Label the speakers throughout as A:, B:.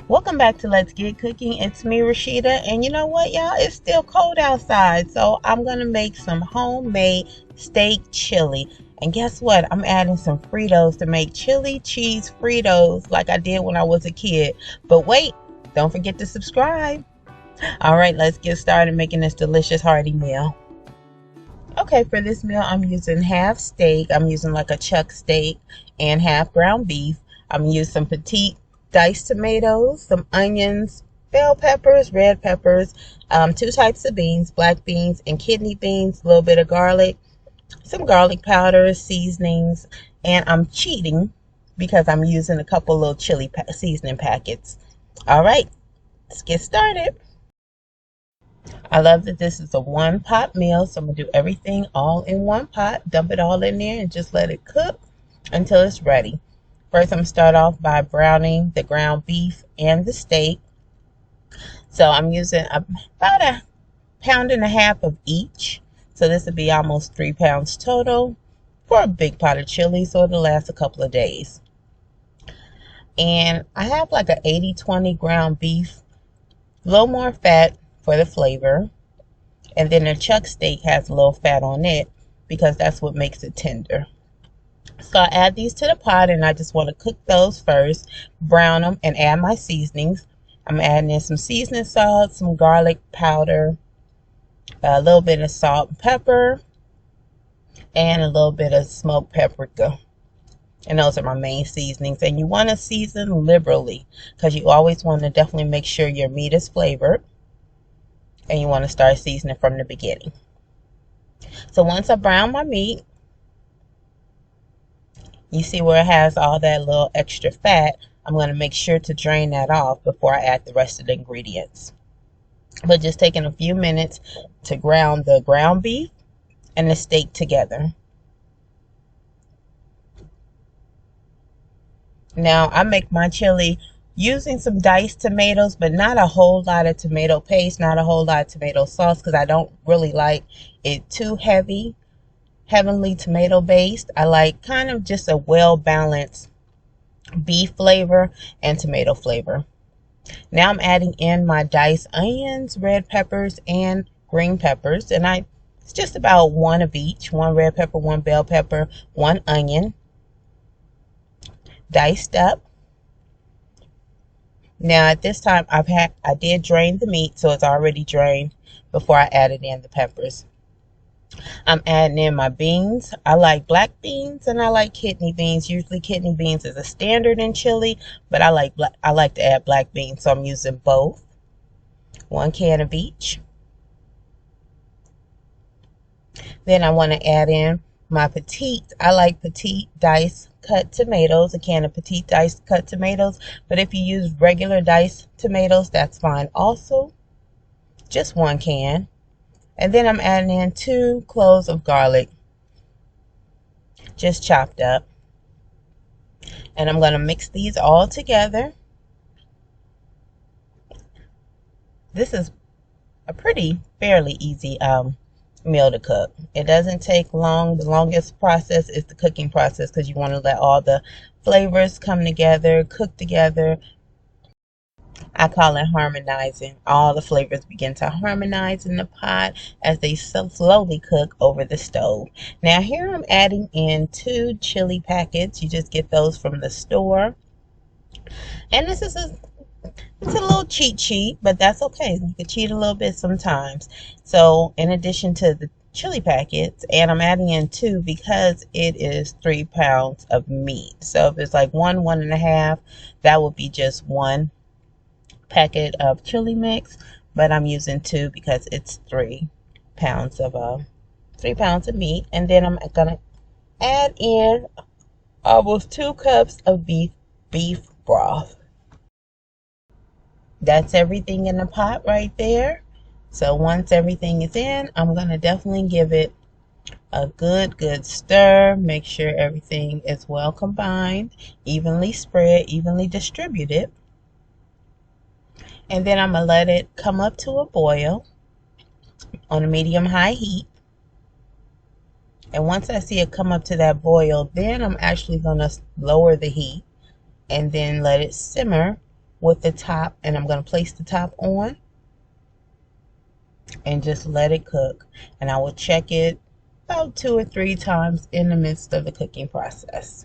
A: Welcome back to Let's Get Cooking. It's me, Rashida, and you know what, y'all? It's still cold outside, so I'm gonna make some homemade steak chili. And guess what? I'm adding some Fritos to make chili cheese Fritos like I did when I was a kid. But wait, don't forget to subscribe. All right, let's get started making this delicious hearty meal. Okay, for this meal, I'm using half steak. I'm using like a chuck steak and half ground beef. I'm using some petite diced tomatoes, some onions, bell peppers, red peppers, two types of beans, black beans and kidney beans, a little bit of garlic, some garlic powder, seasonings, and I'm cheating because I'm using a couple little chili seasoning packets. All right, let's get started. I love that this is a one pot meal, so I'm going to do everything all in one pot, dump it all in there and just let it cook until it's ready. First, I'm going to start off by browning the ground beef and the steak. So I'm using about a pound and a half of each. So this would be almost 3 pounds total for a big pot of chili, so it'll last a couple of days. And I have like a 80-20 ground beef, a little more fat for the flavor. And then the chuck steak has a little fat on it because that's what makes it tender. So I add these to the pot and I just want to cook those first, brown them, and add my seasonings. I'm adding in some seasoning salt, some garlic powder, a little bit of salt and pepper, and a little bit of smoked paprika. And those are my main seasonings. And you want to season liberally because you always want to definitely make sure your meat is flavored. And you want to start seasoning from the beginning. So once I brown my meat, you see where it has all that little extra fat. I'm going to make sure to drain that off before I add the rest of the ingredients. But just taking a few minutes to ground the ground beef and the steak together. Now I make my chili using some diced tomatoes, but not a whole lot of tomato paste, not a whole lot of tomato sauce, because I don't really like it too heavenly tomato based. I like kind of just a well-balanced beef flavor and tomato flavor. Now I'm adding in my diced onions, red peppers, and green peppers, and it's just about one of each, one red pepper, one bell pepper, one onion, diced up. Now at this time I did drain the meat, so it's already drained before I added in the peppers. I'm adding in my beans. I like black beans and I like kidney beans. Usually kidney beans is a standard in chili, but I like to add black beans, so I'm using both. 1 can of each. Then I want to add in my I like petite diced cut tomatoes, a can of petite diced cut tomatoes, but if you use regular diced tomatoes, that's fine also. Just 1 can. And then I'm adding in 2 cloves of garlic, just chopped up. And I'm going to mix these all together. This is a fairly easy meal to cook. It doesn't take long. The longest process is the cooking process because you want to let all the flavors come together, cook together. I call it harmonizing. All the flavors begin to harmonize in the pot as they slowly cook over the stove. Now here I'm adding in 2 chili packets. You just get those from the store. And this is it's a little cheat sheet, but that's okay. You can cheat a little bit sometimes. So in addition to the chili packets, and I'm adding in 2 because it is 3 pounds of meat. So if it's like 1.5, that would be just 1 packet of chili mix, but I'm using 2 because it's 3 pounds of meat. And then I'm gonna add in almost 2 cups of beef broth. That's everything in the pot right there. So once everything is in, I'm gonna definitely give it a good stir. Make sure everything is well combined, evenly spread, evenly distributed. And then I'm going to let it come up to a boil on a medium-high heat. And once I see it come up to that boil, then I'm actually going to lower the heat and then let it simmer with the top, and I'm going to place the top on and just let it cook. And I will check it about 2 or 3 times in the midst of the cooking process.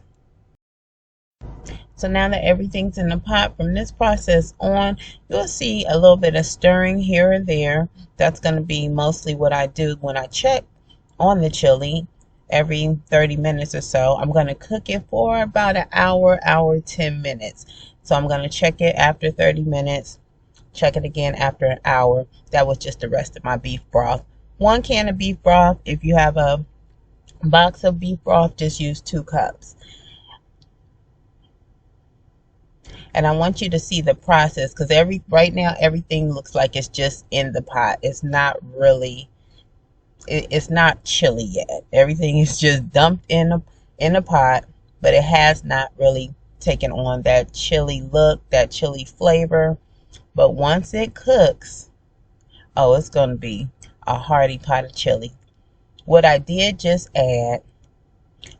A: So now that everything's in the pot, from this process on, you'll see a little bit of stirring here and there. That's going to be mostly what I do when I check on the chili every 30 minutes or so. I'm going to cook it for about an hour, 10 minutes. So I'm going to check it after 30 minutes, check it again after an hour. That was just the rest of my beef broth. 1 can of beef broth. If you have a box of beef broth, just use 2 cups. And I want you to see the process, because right now everything looks like it's just in the pot. It's not really, it's not chili yet. Everything is just dumped in a pot, but it has not really taken on that chili look, that chili flavor. But once it cooks, oh, it's going to be a hearty pot of chili. What I did just add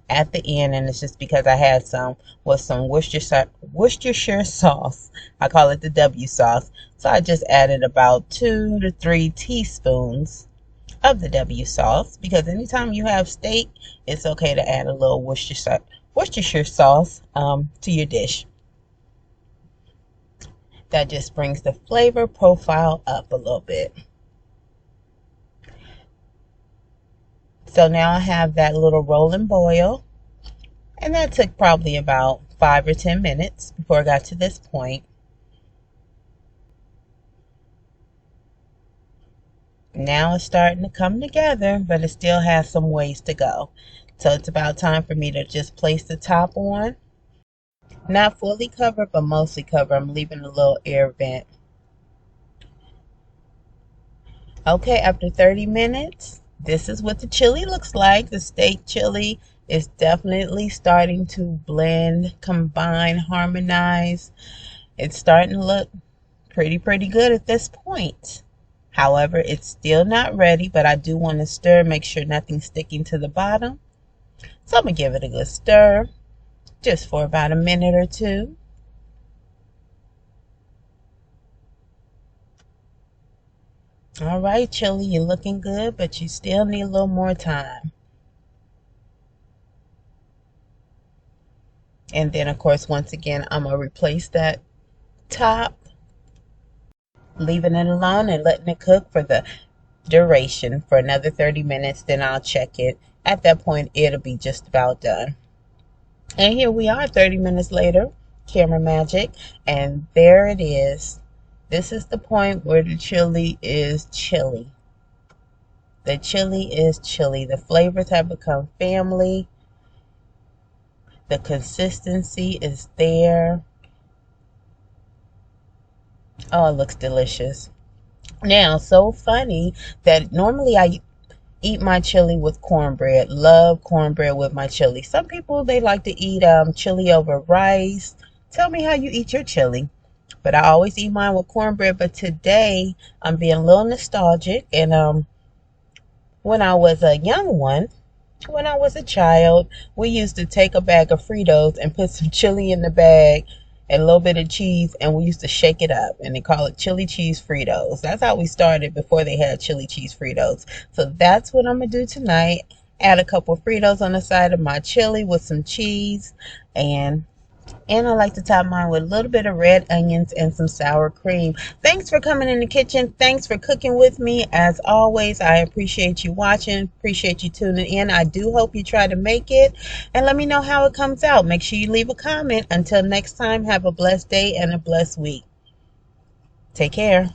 A: at the end, and it's just because I had some, was some Worcestershire sauce. I call it the W sauce. So I just added about 2 to 3 teaspoons of the W sauce, because anytime you have steak, it's okay to add a little Worcestershire sauce to your dish. That just brings the flavor profile up a little bit. So now I have that little rolling boil, and that took probably about 5 or 10 minutes before I got to this point. Now it's starting to come together, but it still has some ways to go. So it's about time for me to just place the top on. Not fully covered, but mostly covered. I'm leaving a little air vent. Okay, after 30 minutes, this is what the chili looks like. The steak chili is definitely starting to blend, combine, harmonize. It's starting to look pretty good at this point. However, it's still not ready, but I do want to stir, make sure nothing's sticking to the bottom. So I'm going to give it a good stir, just for about a minute or 2. All right, chili, you're looking good, but you still need a little more time. And then, of course, once again, I'm going to replace that top, leaving it alone and letting it cook for the duration for another 30 minutes. Then I'll check it. At that point, it'll be just about done. And here we are 30 minutes later, camera magic, and there it is. This is the point where the chili is chili. The chili is chili. The flavors have become family. The consistency is there. Oh, it looks delicious. Now, so funny that normally I eat my chili with cornbread. Love cornbread with my chili. Some people, they like to eat chili over rice. Tell me how you eat your chili. But I always eat mine with cornbread. But today, I'm being a little nostalgic. And when I was a young one, when I was a child, we used to take a bag of Fritos and put some chili in the bag and a little bit of cheese, and we used to shake it up, and they call it Chili Cheese Fritos. That's how we started before they had Chili Cheese Fritos. So that's what I'm going to do tonight. Add a couple of Fritos on the side of my chili with some cheese, and I like to top mine with a little bit of red onions and some sour cream. Thanks for coming in the kitchen. Thanks for cooking with me. As always, I appreciate you watching. Appreciate you tuning in. I do hope you try to make it. And let me know how it comes out. Make sure you leave a comment. Until next time, have a blessed day and a blessed week. Take care.